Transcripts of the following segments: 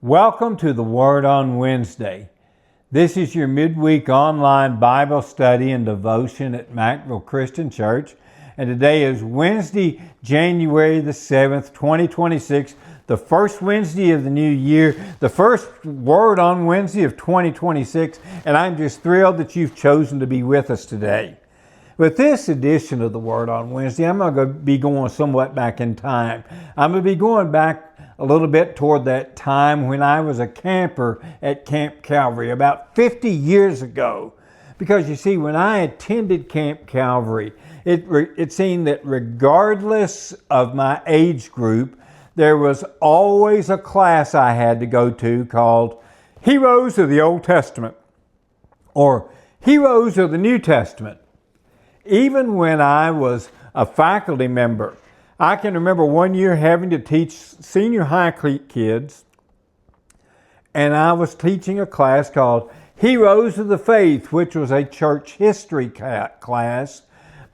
Welcome to the Word on Wednesday. This is your midweek online Bible study and devotion at Mackville Christian Church. And today is Wednesday, January the 7th, 2026, the first Wednesday of the new year, the first Word on Wednesday of 2026. And I'm just thrilled that you've chosen to be with us today. With this edition of the Word on Wednesday, I'm going to be going somewhat back in time. I'm going to be going back a little bit toward that time when I was a camper at Camp Calvary about 50 years ago. Because you see, when I attended Camp Calvary, it seemed that regardless of my age group, there was always a class I had to go to called Heroes of the Old Testament or Heroes of the New Testament. Even when I was a faculty member, I can remember one year having to teach senior high kids, and I was teaching a class called Heroes of the Faith, which was a church history class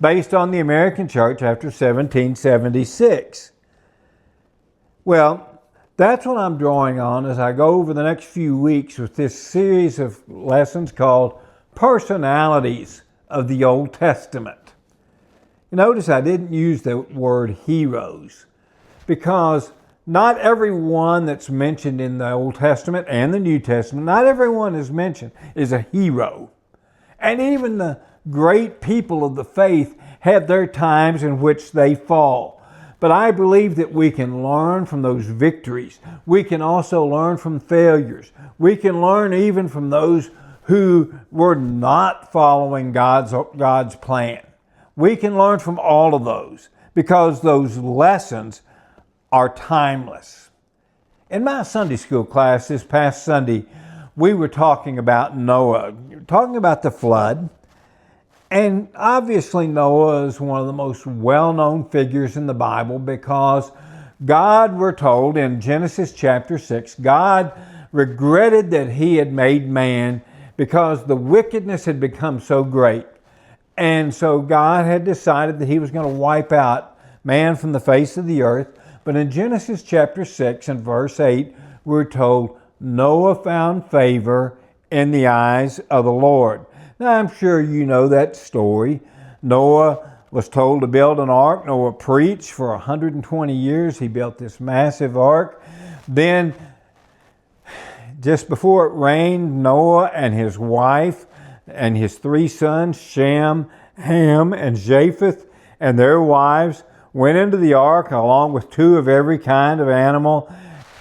based on the American church after 1776. Well, that's what I'm drawing on as I go over the next few weeks with this series of lessons called Personalities of the Old Testament. Notice I didn't use the word heroes because not everyone that's mentioned in the Old Testament and the New Testament, not everyone is mentioned is a hero. And even the great people of the faith have their times in which they fall. But I believe that we can learn from those victories. We can also learn from failures. We can learn even from those who were not following God's plan. We can learn from all of those because those lessons are timeless. In my Sunday school class this past Sunday, we were talking about Noah, talking about the flood. And obviously Noah is one of the most well-known figures in the Bible because God, we're told in Genesis chapter 6, God regretted that he had made man because the wickedness had become so great. And so God had decided that he was going to wipe out man from the face of the earth. But in Genesis chapter 6 and verse 8, we're told Noah found favor in the eyes of the Lord. Now, I'm sure you know that story. Noah was told to build an ark. Noah preached for 120 years. He built this massive ark. Then, just before it rained, Noah and his wife and his three sons, Shem, Ham, and Japheth, and their wives went into the ark along with two of every kind of animal,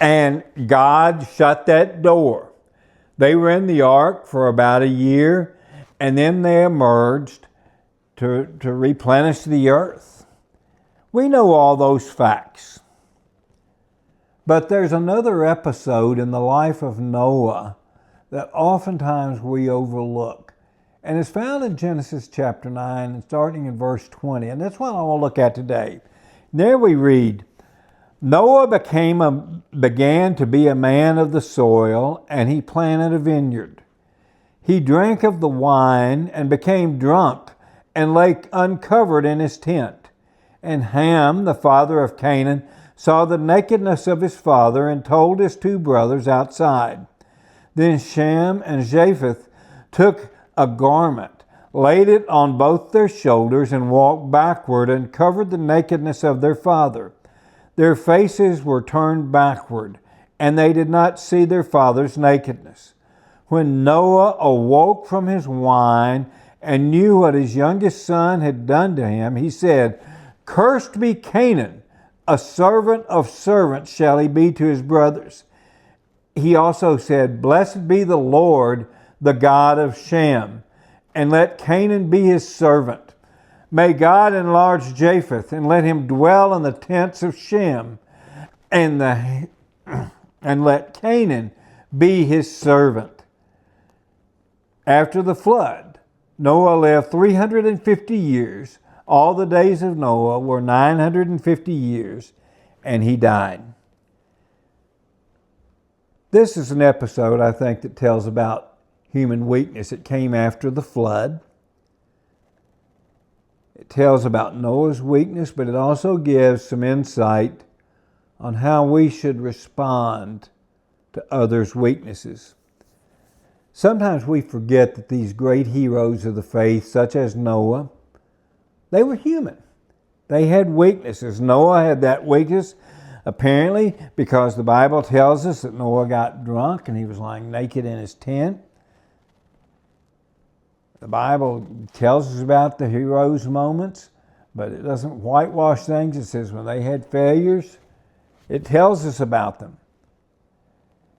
and God shut that door. They were in the ark for about a year, and then they emerged to replenish the earth. We know all those facts. But there's another episode in the life of Noah that oftentimes we overlook. And it's found in Genesis chapter 9 and starting in verse 20. And that's what I want to look at today. There we read, Noah began to be a man of the soil, and he planted a vineyard. He drank of the wine and became drunk and lay uncovered in his tent. And Ham, the father of Canaan, saw the nakedness of his father and told his two brothers outside. Then Shem and Japheth took a garment, laid it on both their shoulders, and walked backward and covered the nakedness of their father. Their faces were turned backward, and they did not see their father's nakedness. When Noah awoke from his wine and knew what his youngest son had done to him, he said, Cursed be Canaan, a servant of servants shall he be to his brothers. He also said, Blessed be the Lord, the God of Shem, and let Canaan be his servant. May God enlarge Japheth, and let him dwell in the tents of Shem, and let Canaan be his servant. After the flood, Noah lived 350 years. All the days of Noah were 950 years, and he died. This is an episode, I think, that tells about human weakness. It came after the flood. It tells about Noah's weakness, but it also gives some insight on how we should respond to others' weaknesses. Sometimes we forget that these great heroes of the faith, such as Noah, they were human. They had weaknesses. Noah had that weakness, apparently, because the Bible tells us that Noah got drunk and he was lying naked in his tent. The Bible tells us about the heroes' moments, but it doesn't whitewash things. It says when they had failures, it tells us about them.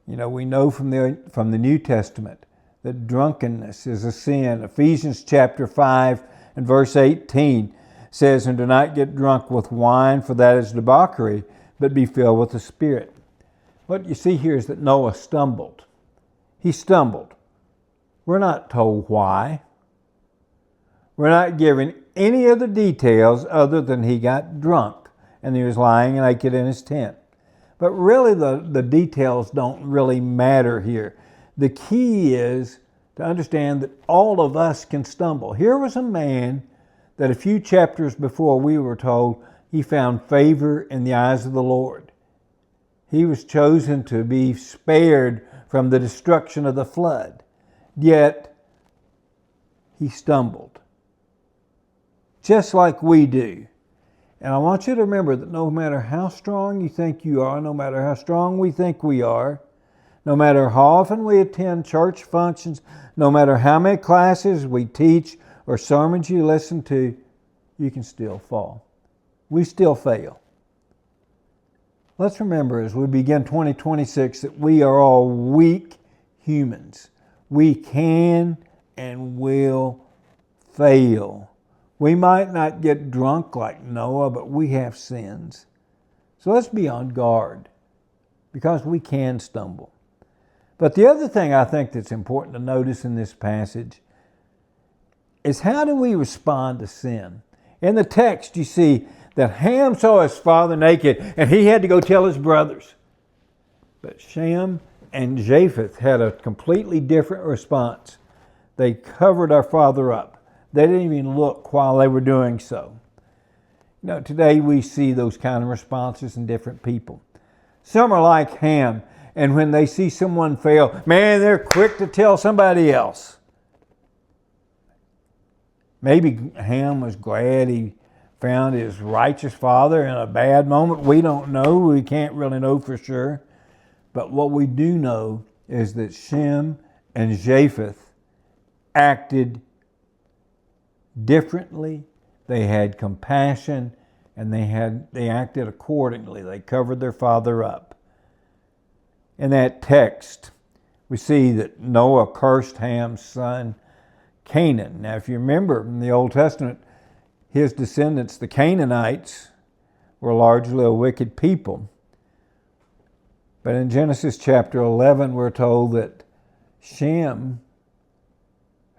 You know, we know from the New Testament that drunkenness is a sin. Ephesians chapter 5 and verse 18 says, "And do not get drunk with wine, for that is debauchery, but be filled with the Spirit." What you see here is that Noah stumbled. He stumbled. We're not told why. We're not given any of the details other than he got drunk and he was lying naked in his tent. But really the details don't really matter here. The key is to understand that all of us can stumble. Here was a man that a few chapters before we were told he found favor in the eyes of the Lord. He was chosen to be spared from the destruction of the flood. Yet he stumbled, just like we do. And I want you to remember that no matter how strong you think you are, no matter how strong we think we are, no matter how often we attend church functions, no matter how many classes we teach or sermons you listen to, you can still fall. We still fail. Let's remember as we begin 2026 that we are all weak humans. We can and will fail. We might not get drunk like Noah, but we have sins. So let's be on guard because we can stumble. But the other thing I think that's important to notice in this passage is how do we respond to sin? In the text, you see that Ham saw his father naked and he had to go tell his brothers. But Shem and Japheth had a completely different response. They covered our father up. They didn't even look while they were doing so. You know, today we see those kind of responses in different people. Some are like Ham, and when they see someone fail, man, they're quick to tell somebody else. Maybe Ham was glad he found his righteous father in a bad moment. We don't know. We can't really know for sure. But what we do know is that Shem and Japheth acted differently. They had compassion and they acted accordingly. They covered their father up. In that text, we see that Noah cursed Ham's son Canaan. Now, if you remember in the Old Testament, his descendants, the Canaanites, were largely a wicked people. But in Genesis chapter 11, we're told that Shem,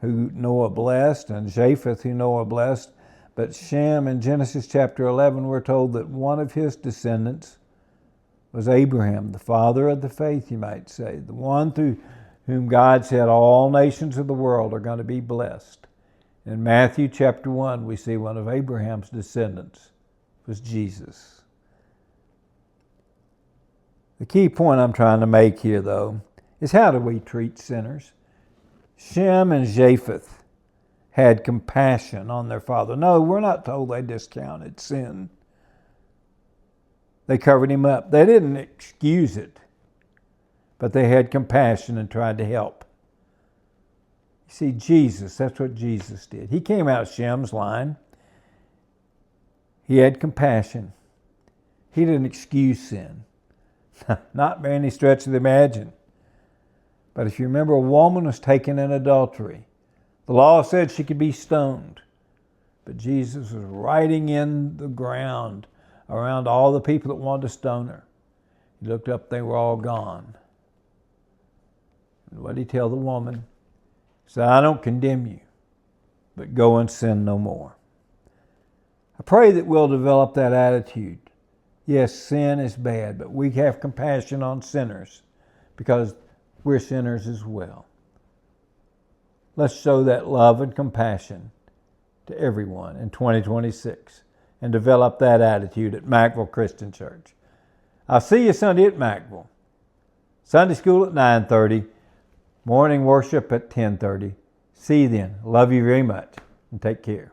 who Noah blessed, and Japheth, who Noah blessed, but Shem in Genesis chapter 11, we're told that one of his descendants was Abraham, the father of the faith, you might say, the one through whom God said all nations of the world are going to be blessed. In Matthew chapter 1, we see one of Abraham's descendants was Jesus. The key point I'm trying to make here, though, is how do we treat sinners? Shem and Japheth had compassion on their father. No, we're not told they discounted sin. They covered him up. They didn't excuse it, but they had compassion and tried to help. You see, Jesus, that's what Jesus did. He came out of Shem's line. He had compassion. He didn't excuse sin. Not by any stretch of the imagination. But if you remember, a woman was taken in adultery. The law said she could be stoned. But Jesus was writing in the ground around all the people that wanted to stone her. He looked up, they were all gone. And what did he tell the woman? He said, I don't condemn you, but go and sin no more. I pray that we'll develop that attitude. Yes, sin is bad, but we have compassion on sinners because we're sinners as well. Let's show that love and compassion to everyone in 2026 and develop that attitude at Mackville Christian Church. I'll see you Sunday at Mackville. Sunday school at 9:30. Morning worship at 10:30. See you then. Love you very much and take care.